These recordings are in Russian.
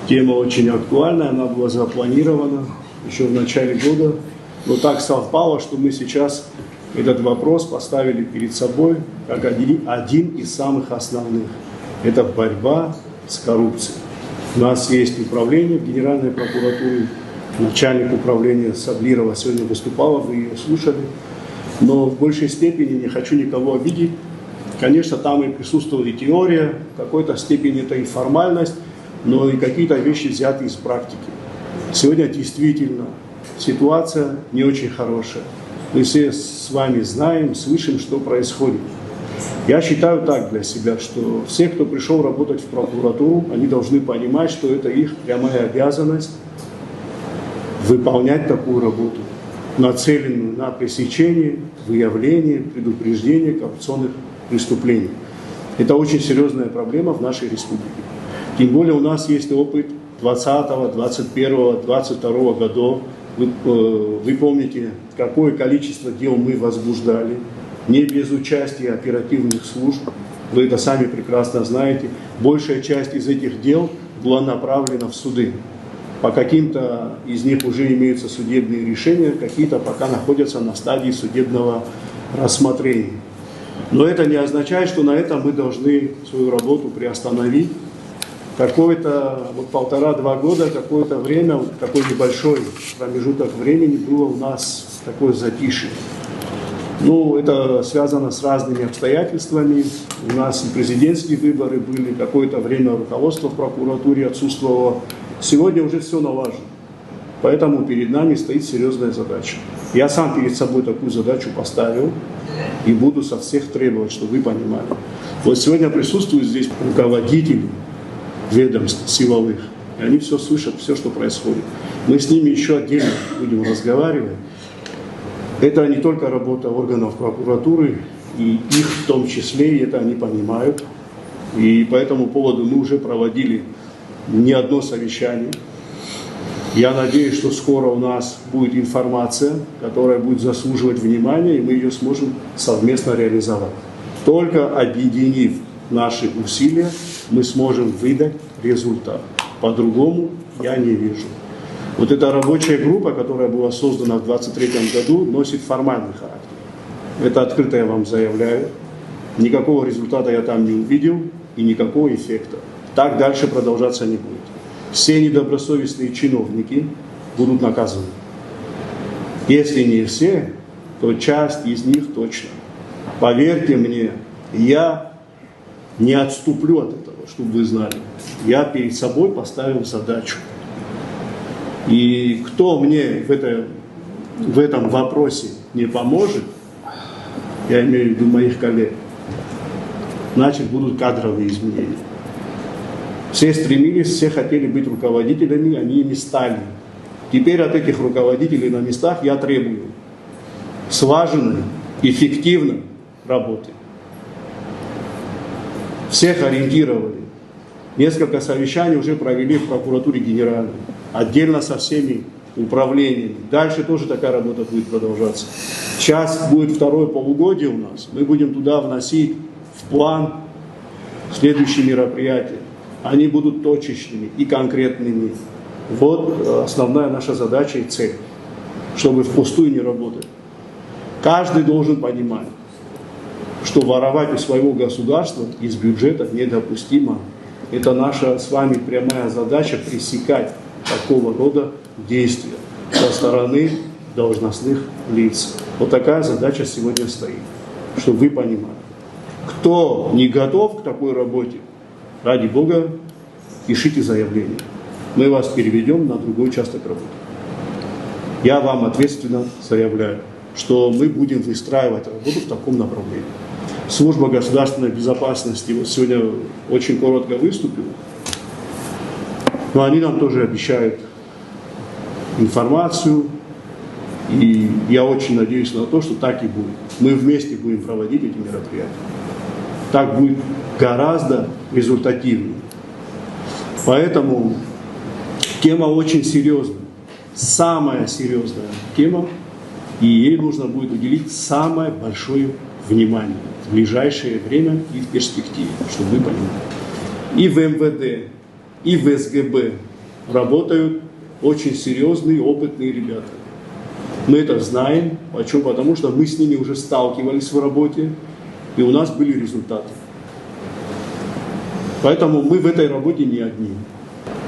Тема очень актуальная, она была запланирована еще в начале года, но так совпало, что мы сейчас этот вопрос поставили перед собой как один из самых основных. Это борьба с коррупцией. У нас есть управление в Генеральной прокуратуре, начальник управления Саблирова сегодня выступала, вы ее слушали, но в большей степени не хочу никого обидеть. Конечно, там и присутствовала и теория, в какой-то степени это и формальность, но и какие-то вещи взяты из практики. Сегодня действительно ситуация не очень хорошая. Мы все с вами знаем, слышим, что происходит. Я считаю так для себя, что все, кто пришел работать в прокуратуру, они должны понимать, что это их прямая обязанность выполнять такую работу, нацеленную на пресечение, выявление, предупреждение коррупционных преступлений. Это очень серьезная проблема в нашей республике. Тем более у нас есть опыт 2020, 2021, 2022 годов. Вы помните, какое количество дел мы возбуждали, не без участия оперативных служб. Вы это сами прекрасно знаете. Большая часть из этих дел была направлена в суды. По каким-то из них уже имеются судебные решения, какие-то пока находятся на стадии судебного рассмотрения. Но это не означает, что на этом мы должны свою работу приостановить. Какое-то 1,5-2 года, какое-то время, такой небольшой промежуток времени было у нас такое затишье. Ну, это связано с разными обстоятельствами. У нас и президентские выборы были, какое-то время руководство в прокуратуре отсутствовало. Сегодня уже все налажено. Поэтому перед нами стоит серьезная задача. Я сам перед собой такую задачу поставил и буду со всех требовать, чтобы вы понимали. Вот сегодня присутствуют здесь руководители ведомств силовых, и они все слышат, все, что происходит. Мы с ними еще отдельно будем разговаривать. Это не только работа органов прокуратуры, и их в том числе, и это они понимают. И по этому поводу мы уже проводили не одно совещание. Я надеюсь, что скоро у нас будет информация, которая будет заслуживать внимания, и мы ее сможем совместно реализовать. Только объединив наши усилия, мы сможем выдать результат. По-другому я не вижу. Вот эта рабочая группа, которая была создана в 2023 году, носит формальный характер. Это открыто я вам заявляю. Никакого результата я там не увидел и никакого эффекта. Так дальше продолжаться не будет. Все недобросовестные чиновники будут наказаны. Если не все, то часть из них точно. Поверьте мне, я не отступлю от этого, чтобы вы знали. Я перед собой поставил задачу. И кто мне в этом вопросе не поможет, я имею в виду моих коллег, значит будут кадровые изменения. Все стремились, все хотели быть руководителями, они ими стали. Теперь от этих руководителей на местах я требую слаженной, эффективной работы. Всех ориентировали. Несколько совещаний уже провели в прокуратуре генеральной, отдельно со всеми управлениями. Дальше тоже такая работа будет продолжаться. Сейчас будет второе полугодие у нас. Мы будем туда вносить в план следующие мероприятия. Они будут точечными и конкретными. Вот основная наша задача и цель, чтобы впустую не работать. Каждый должен понимать, что воровать у своего государства из бюджета недопустимо. Это наша с вами прямая задача пресекать такого рода действия со стороны должностных лиц. Вот такая задача сегодня стоит, чтобы вы понимали. Кто не готов к такой работе, ради Бога, пишите заявление. Мы вас переведем на другой участок работы. Я вам ответственно заявляю, что мы будем выстраивать работу в таком направлении. Служба государственной безопасности вот сегодня очень коротко выступила, но они нам тоже обещают информацию, и я очень надеюсь на то, что так и будет. Мы вместе будем проводить эти мероприятия. Так будет гораздо результативнее. Поэтому тема очень серьезная, самая серьезная тема, и ей нужно будет уделить самое большое внимание в ближайшее время и в перспективе, чтобы вы понимали. И в МВД, и в СГБ, работают очень серьезные, опытные ребята. Мы это знаем. Почему? Потому что мы с ними уже сталкивались в работе, и у нас были результаты. Поэтому мы в этой работе не одни.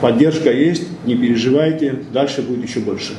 Поддержка есть, не переживайте, дальше будет еще больше.